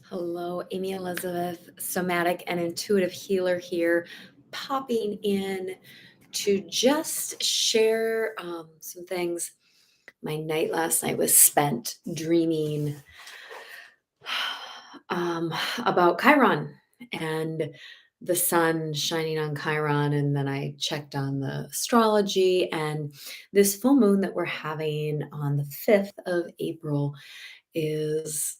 Hello, Amy Elizabeth, somatic and intuitive healer here, popping in to just share some things. My night last night was spent dreaming um, about Chiron and the sun shining on Chiron. And then I checked on the astrology, and this full moon that we're having on the 5th of April is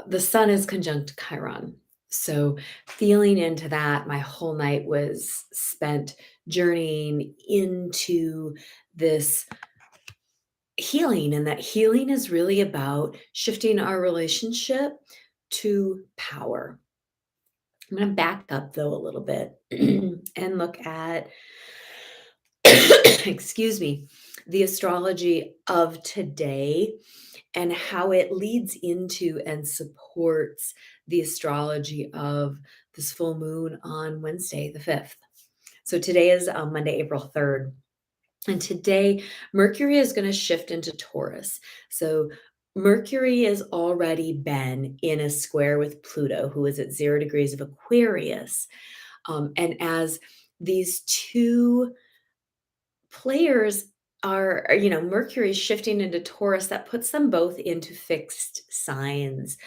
the sun is conjunct Chiron. So, feeling into that, my whole night was spent journeying into this healing. And that healing is really about shifting our relationship to power. I'm going to back up though a little bit and look at, excuse me, the astrology of today and how it leads into and supports the astrology of this full moon on Wednesday, the 5th. So today is Monday, April 3rd. And today, Mercury is going to shift into Taurus. So Mercury has already been in a square with Pluto, who is at 0 degrees of Aquarius. And as these two players Mercury shifting into Taurus, that puts them both into fixed signs.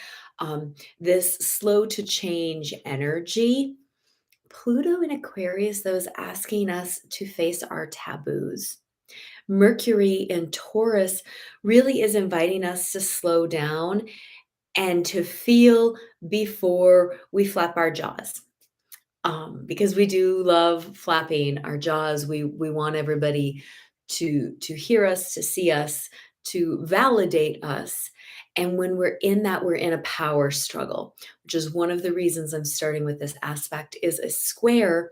This slow to change energy. Pluto in Aquarius, though, is asking us to face our taboos. Mercury in Taurus really is inviting us to slow down and to feel before we flap our jaws. Because we do love flapping our jaws. We want everybody to hear us, to see us, to validate us. And when we're in that, we're in a power struggle, which is one of the reasons I'm starting with this aspect. Is a square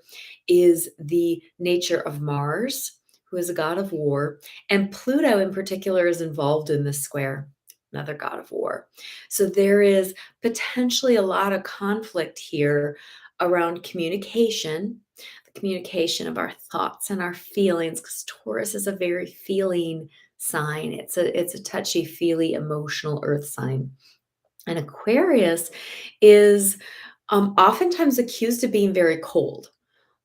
is the nature of Mars, who is a god of war, and Pluto in particular is involved in this square, another god of war. So there is potentially a lot of conflict here around communication, the communication of our thoughts and our feelings, because Taurus is a very feeling sign. It's a touchy, feely, emotional earth sign. And Aquarius is oftentimes accused of being very cold,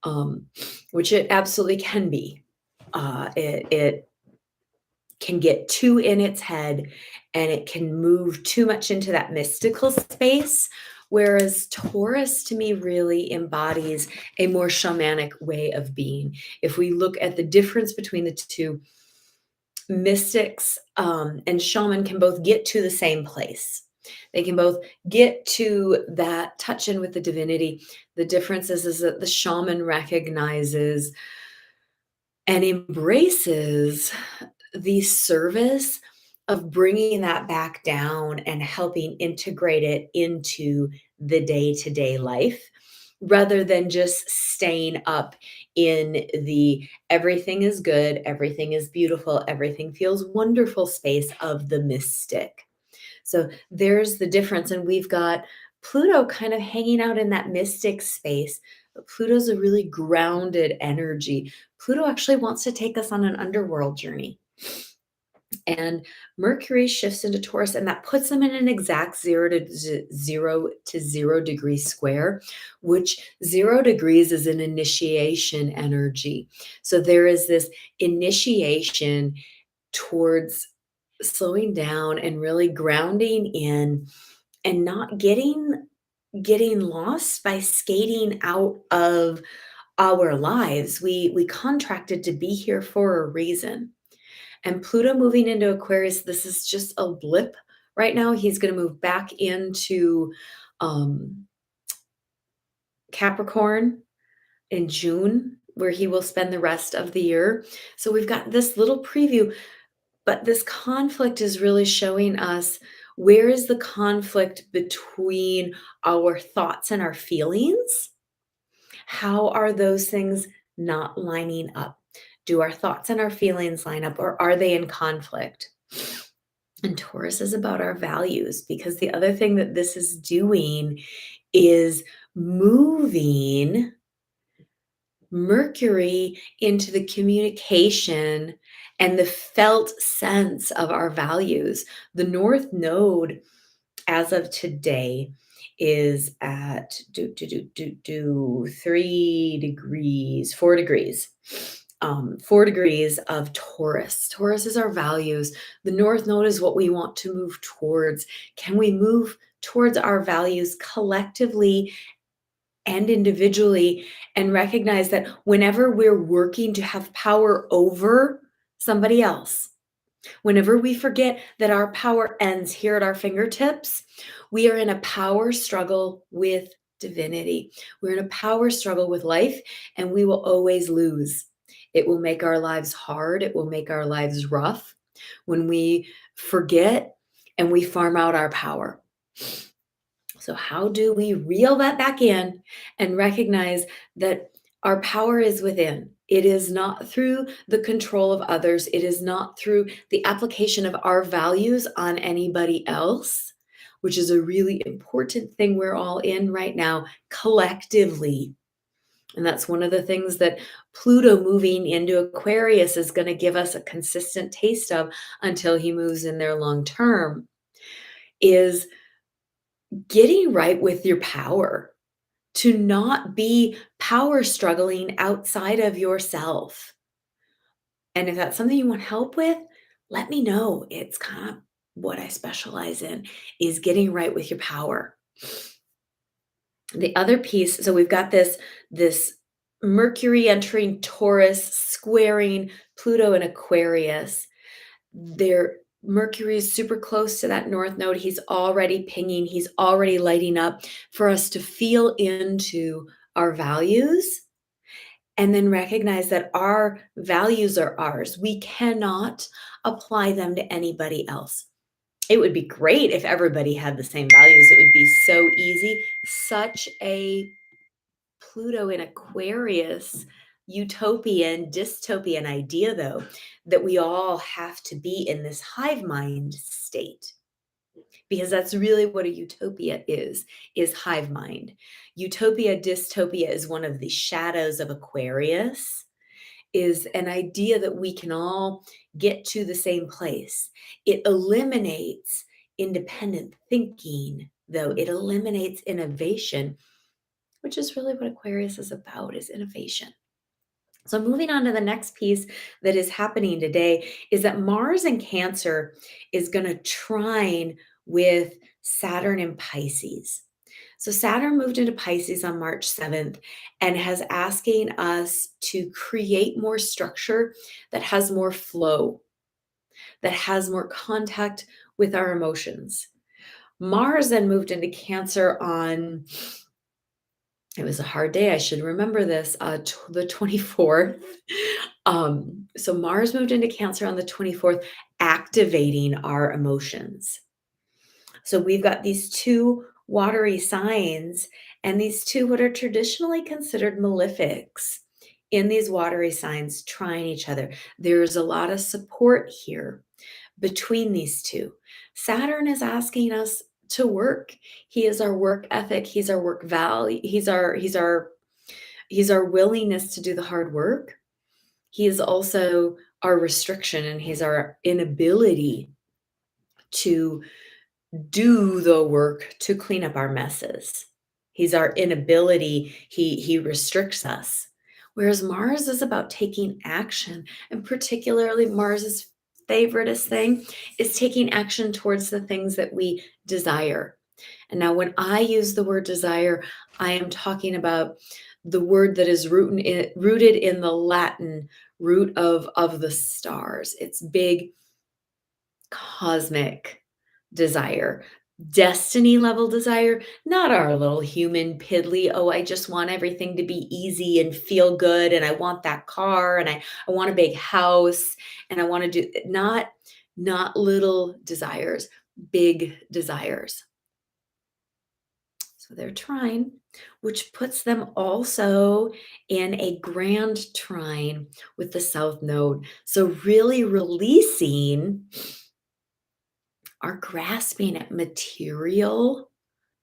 um, which it absolutely can be. It can get too in its head, and it can move too much into that mystical space. Whereas Taurus to me really embodies a more shamanic way of being. If we look at the difference between the two, mystics and shaman can both get to the same place. They can both get to that touch in with the divinity. The difference is that the shaman recognizes and embraces the service of bringing that back down and helping integrate it into the day-to-day life, rather than just staying up in the everything is good, everything is beautiful, everything feels wonderful space of the mystic. So there's the difference. And we've got Pluto kind of hanging out in that mystic space. But Pluto's a really grounded energy. Pluto actually wants to take us on an underworld journey. And Mercury shifts into Taurus, and that puts them in an exact 0 degree square, which 0 degrees is an initiation energy. So there is this initiation towards slowing down and really grounding in and not getting lost by skating out of our lives. We contracted to be here for a reason. And Pluto moving into Aquarius, this is just a blip right now. He's going to move back into um, Capricorn in June, where he will spend the rest of the year. So we've got this little preview, but this conflict is really showing us, where is the conflict between our thoughts and our feelings? How are those things not lining up? Do our thoughts and our feelings line up, or are they in conflict? And Taurus is about our values, because the other thing that this is doing is moving Mercury into the communication and the felt sense of our values. The North Node as of today, is at 3 degrees, 4 degrees. 4 degrees of Taurus. Taurus is our values. The North Node is what we want to move towards. Can we move towards our values collectively and individually, and recognize that whenever we're working to have power over somebody else, whenever we forget that our power ends here at our fingertips, we are in a power struggle with divinity. We're in a power struggle with life, and we will always lose. It will make our lives hard. It will make our lives rough when we forget and we farm out our power. So, how do we reel that back in and recognize that our power is within? It is not through the control of others, it is not through the application of our values on anybody else, which is a really important thing we're all in right now collectively. And that's one of the things that Pluto moving into Aquarius is going to give us a consistent taste of until he moves in there long term, is getting right with your power, to not be power struggling outside of yourself. And if that's something you want help with, let me know. It's kind of what I specialize in, is getting right with your power. The other piece, so we've got this Mercury entering Taurus, squaring Pluto in Aquarius. Their Mercury is super close to that North Node. He's already pinging, he's already lighting up for us to feel into our values and then recognize that our values are ours. We cannot apply them to anybody else. It would be great if everybody had the same values. It would be so easy. Such a Pluto in Aquarius utopian, dystopian idea, though, that we all have to be in this hive mind state, because that's really what a utopia is hive mind. Utopia, dystopia is one of the shadows of Aquarius, is an idea that we can all get to the same place. It eliminates independent thinking, though. It eliminates innovation, which is really what Aquarius is about, is innovation. So moving on to the next piece that is happening today is that Mars in Cancer is going to trine with Saturn in Pisces. So Saturn moved into Pisces on March 7th and has asking us to create more structure that has more flow, that has more contact with our emotions. Mars then moved into Cancer on, it was a hard day, I should remember this, the 24th. So Mars moved into Cancer on the 24th, activating our emotions. So we've got these two watery signs and these two what are traditionally considered malefics in these watery signs trying each other. There's a lot of support here between these two. Saturn is asking us to work. He is our work ethic. He's our work value. He's our willingness to do the hard work. He is also our restriction, and he's our inability to do the work to clean up our messes. He's our inability. He restricts us. Whereas Mars is about taking action, and particularly Mars's favoriteest thing is taking action towards the things that we desire. And now when I use the word desire, I am talking about the word that is rooted in the Latin root of the stars. It's big, cosmic desire, destiny level desire, not our little human piddly, oh, I just want everything to be easy and feel good. And I want that car, and I want a big house, and I want to do not little desires, big desires. So they're trine, which puts them also in a grand trine with the South Node. So really releasing our grasping at material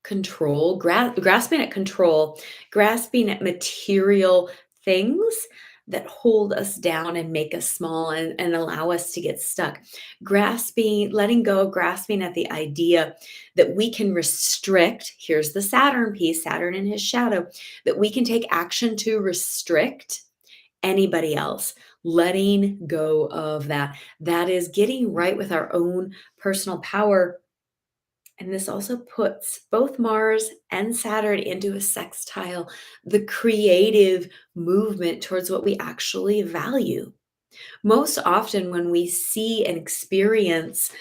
control, grasping at control, grasping at material things that hold us down and make us small and allow us to get stuck. Grasping, letting go of grasping at the idea that we can restrict, here's the Saturn piece, Saturn in his shadow, that we can take action to restrict anybody else. Letting go of that. That is getting right with our own personal power. And this also puts both Mars and Saturn into a sextile, the creative movement towards what we actually value. Most often, when we see and experience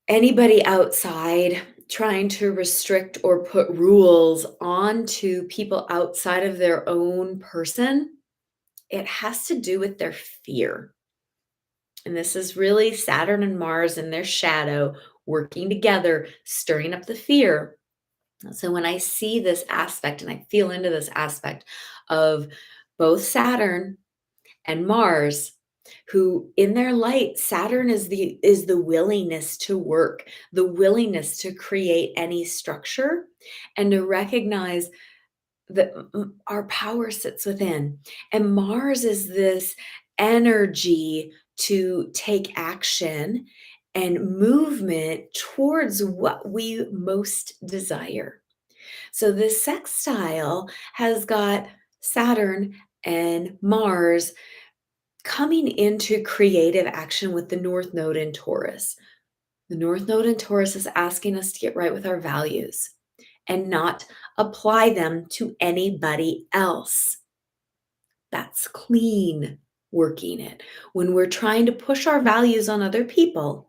anybody outside trying to restrict or put rules onto people outside of their own person, it has to do with their fear. And this is really Saturn and Mars in their shadow working together, stirring up the fear. So when I see this aspect and I feel into this aspect of both Saturn and Mars, who in their light, Saturn is the willingness to work, the willingness to create any structure and to recognize that our power sits within. And Mars is this energy to take action and movement towards what we most desire. So this sextile has got Saturn and Mars coming into creative action with the North Node in Taurus. The North Node in Taurus is asking us to get right with our values and not apply them to anybody else. That's clean working it. When we're trying to push our values on other people,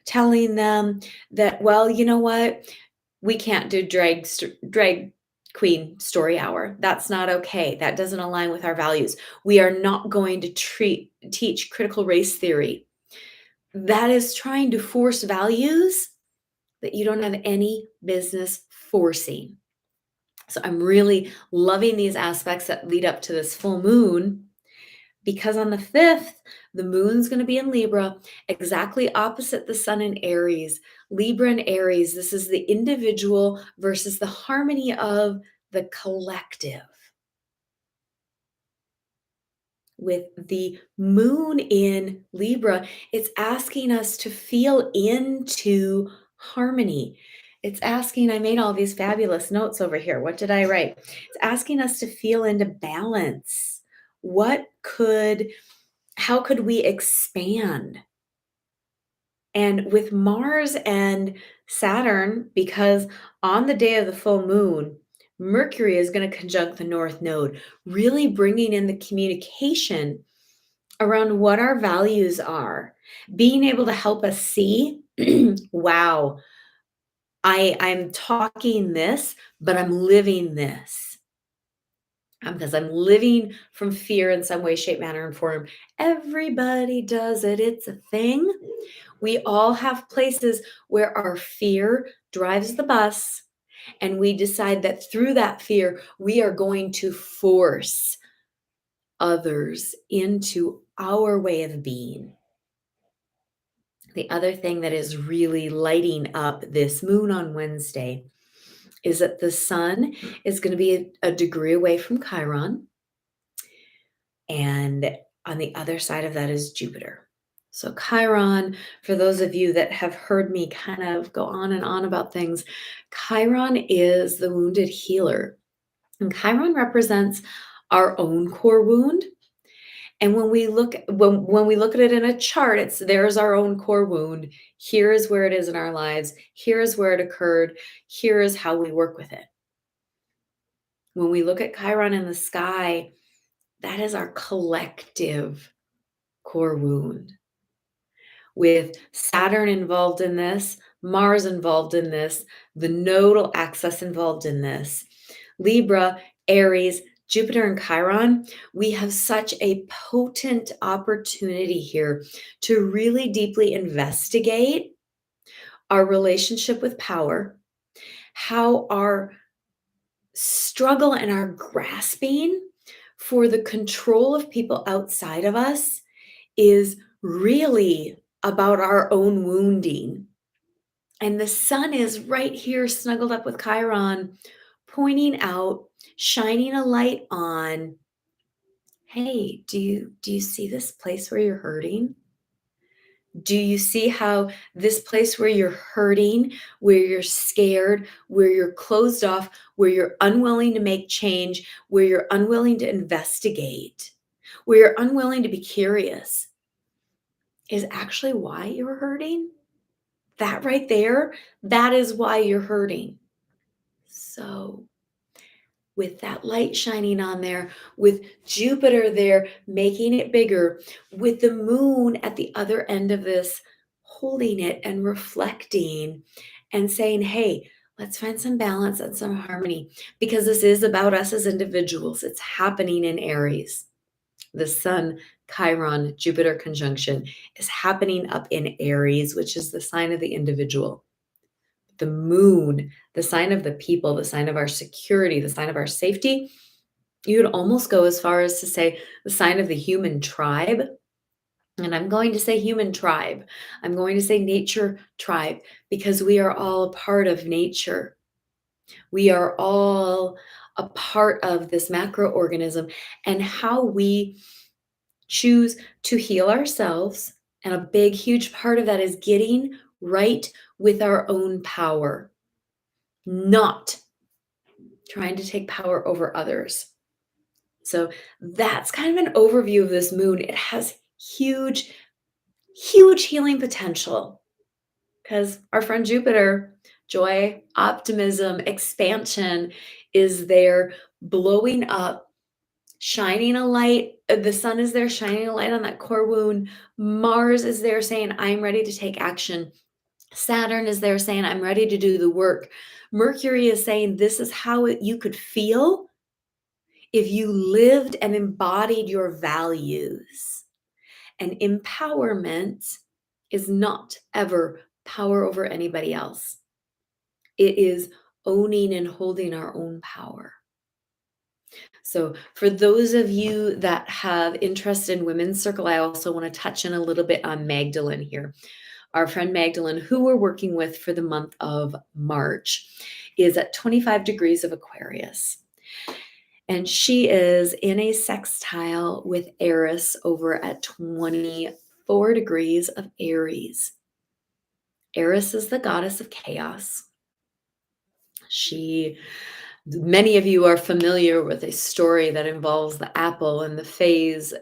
telling them that, well, you know what? We can't do drag queen story hour. That's not okay. That doesn't align with our values. We are not going to teach critical race theory. That is trying to force values that you don't have any business forcing. So I'm really loving these aspects that lead up to this full moon because on the 5th, the moon's going to be in Libra, exactly opposite the sun in Aries. Libra and Aries, this is the individual versus the harmony of the collective. With the moon in Libra, it's asking us to feel into harmony. It's asking, I made all these fabulous notes over here. What did I write? It's asking us to feel into balance. How could we expand? And with Mars and Saturn, because on the day of the full moon, Mercury is going to conjunct the North Node, really bringing in the communication around what our values are, being able to help us see, wow, I'm talking this, but I'm living this. Because I'm living from fear in some way, shape, manner, and form. Everybody does it. It's a thing. We all have places where our fear drives the bus, and we decide that through that fear, we are going to force others into our way of being. The other thing that is really lighting up this moon on Wednesday is that the sun is going to be a degree away from Chiron. And on the other side of that is Jupiter. So, Chiron, for those of you that have heard me kind of go on and on about things, Chiron is the wounded healer. And Chiron represents our own core wound. And when we look at it in a chart, there's our own core wound. Here is where it is in our lives. Here is where it occurred. Here is how we work with it. When we look at Chiron in the sky, that is our collective core wound. With Saturn involved in this, Mars involved in this, the nodal axis involved in this, Libra, Aries, Jupiter, and Chiron, we have such a potent opportunity here to really deeply investigate our relationship with power, how our struggle and our grasping for the control of people outside of us is really about our own wounding. And the sun is right here snuggled up with Chiron, pointing out, shining a light on Hey, do you see this place where you're hurting? Do you see how this place where you're hurting, where you're scared, where you're closed off, where you're unwilling to make change, where you're unwilling to investigate, where you're unwilling to be curious is actually why you're hurting? That right there, that is why you're hurting. So, with that light shining on there, with Jupiter there making it bigger, with the moon at the other end of this holding it and reflecting and saying, hey, let's find some balance and some harmony because this is about us as individuals. It's happening in Aries. The Sun Chiron Jupiter conjunction is happening up in Aries, which is the sign of the individual. The moon, the sign of the people, the sign of our security, the sign of our safety. You would almost go as far as to say the sign of the human tribe. And I'm going to say human tribe. I'm going to say nature tribe because we are all a part of nature. We are all a part of this macroorganism, and how we choose to heal ourselves. And a big, huge part of that is getting right with our own power, not trying to take power over others. So that's kind of an overview of this moon. It has huge, huge healing potential because our friend Jupiter, joy, optimism, expansion is there blowing up, shining a light. The sun is there shining a light on that core wound. Mars is there saying, I'm ready to take action. Saturn is there saying, I'm ready to do the work. Mercury is saying, this is how you could feel if you lived and embodied your values. And empowerment is not ever power over anybody else. It is owning and holding our own power. So, for those of you that have interest in Women's Circle, I also want to touch in a little bit on Magdalene here. Our friend Magdalene, who we're working with for the month of March, is at 25 degrees of Aquarius. And she is in a sextile with Eris over at 24 degrees of Aries. Eris is the goddess of chaos. Many of you are familiar with a story that involves the apple and the phase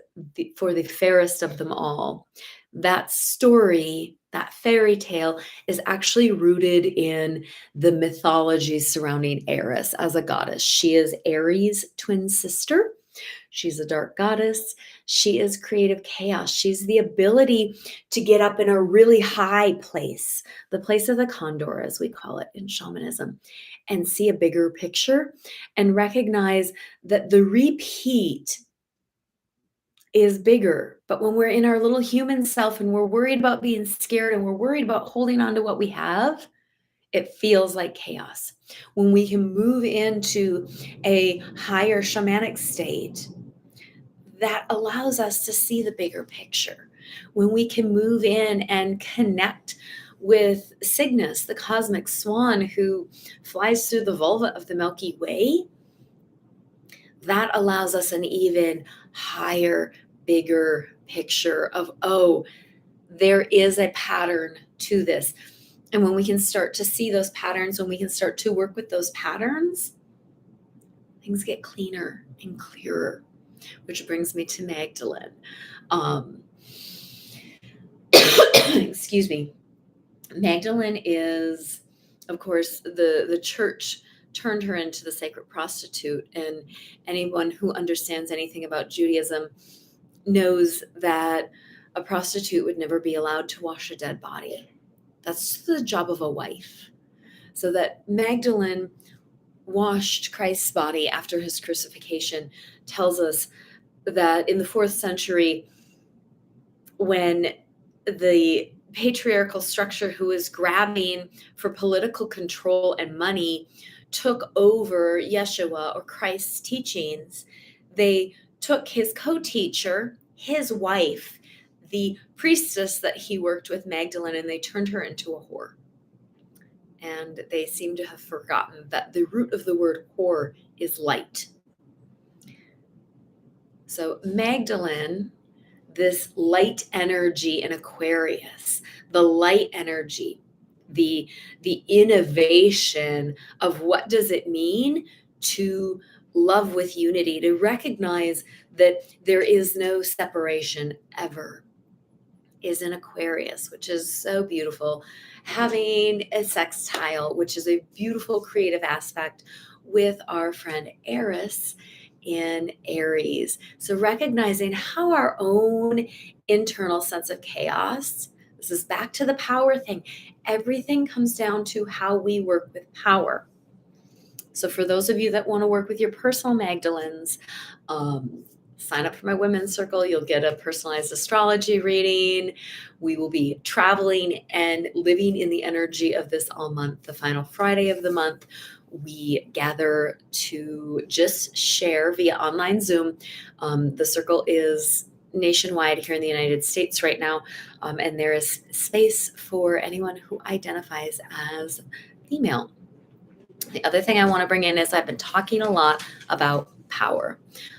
for the fairest of them all. That story, that fairy tale, is actually rooted in the mythology surrounding Eris as a goddess. She is Ares' twin sister. She's a dark goddess. She is creative chaos. She's the ability to get up in a really high place, the place of the condor, as we call it in shamanism, and see a bigger picture and recognize that the repeat is bigger. But when we're in our little human self and we're worried about being scared and we're worried about holding on to what we have, it feels like chaos. When we can move into a higher shamanic state, that allows us to see the bigger picture. When we can move in and connect with Cygnus, the cosmic swan who flies through the vulva of the Milky Way, that allows us an even higher, bigger picture of, oh, there is a pattern to this. And when we can start to see those patterns, when we can start to work with those patterns, things get cleaner and clearer, which brings me to Magdalene. Excuse me. Magdalene is, of course, the church turned her into the sacred prostitute. And anyone who understands anything about Judaism knows that a prostitute would never be allowed to wash a dead body. That's the job of a wife. So that Magdalene washed Christ's body after his crucifixion tells us that in the 4th century, when the patriarchal structure who was grabbing for political control and money took over Yeshua or Christ's teachings, they took his co-teacher, his wife, the priestess that he worked with, Magdalene, and they turned her into a whore. And they seem to have forgotten that the root of the word whore is light. So Magdalene, this light energy in Aquarius, the light energy, the the innovation of what does it mean to love with unity, to recognize that there is no separation ever, is in Aquarius, which is so beautiful. Having a sextile, which is a beautiful creative aspect, with our friend Eris in Aries. So recognizing how our own internal sense of chaos, this is back to the power thing. Everything comes down to how we work with power. So for those of you that want to work with your personal Magdalens, um, sign up for my women's circle. You'll get a personalized astrology reading. We will be traveling and living in the energy of this all month. The final Friday of the month, we gather to just share via online Zoom. The circle is nationwide here in the United States right now, and there is space for anyone who identifies as female. The other thing I want to bring in is I've been talking a lot about power.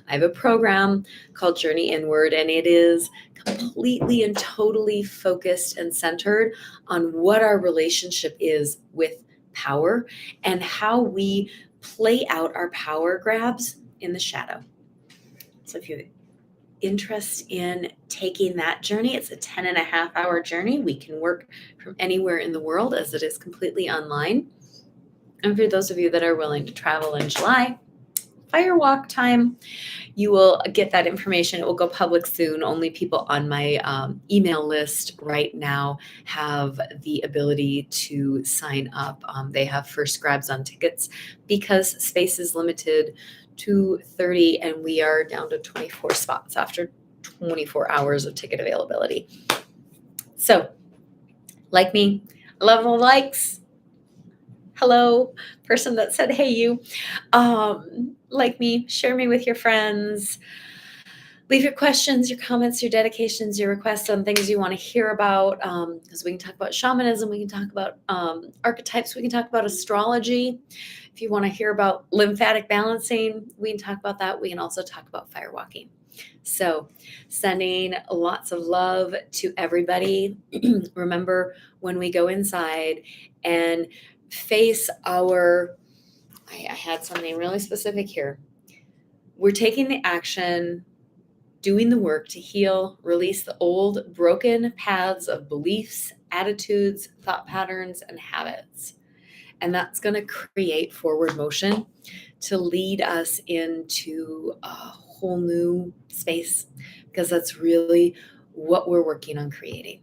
I have a program called Journey Inward, and it is completely and totally focused and centered on what our relationship is with power and how we play out our power grabs in the shadow. So if you have interest in taking that journey, it's a 10.5 hour journey. We can work from anywhere in the world as it is completely online. And for those of you that are willing to travel in July, firewalk time, you will get that information. It will go public soon. Only people on my email list right now have the ability to sign up. They have first grabs on tickets because space is limited to 30 and we are down to 24 spots after 24 hours of ticket availability. So, like me, I love the likes. Hello, person that said, hey, you. Like me, share me with your friends. Leave your questions, your comments, your dedications, your requests on things you want to hear about. Because we can talk about shamanism, we can talk about archetypes, we can talk about astrology. If you want to hear about lymphatic balancing, we can talk about that. We can also talk about firewalking. So, sending lots of love to everybody. Remember, when we go inside and face our, I had something really specific here. We're taking the action, doing the work to heal, release the old broken paths of beliefs, attitudes, thought patterns, and habits. And that's going to create forward motion to lead us into a whole new space, because that's really what we're working on creating.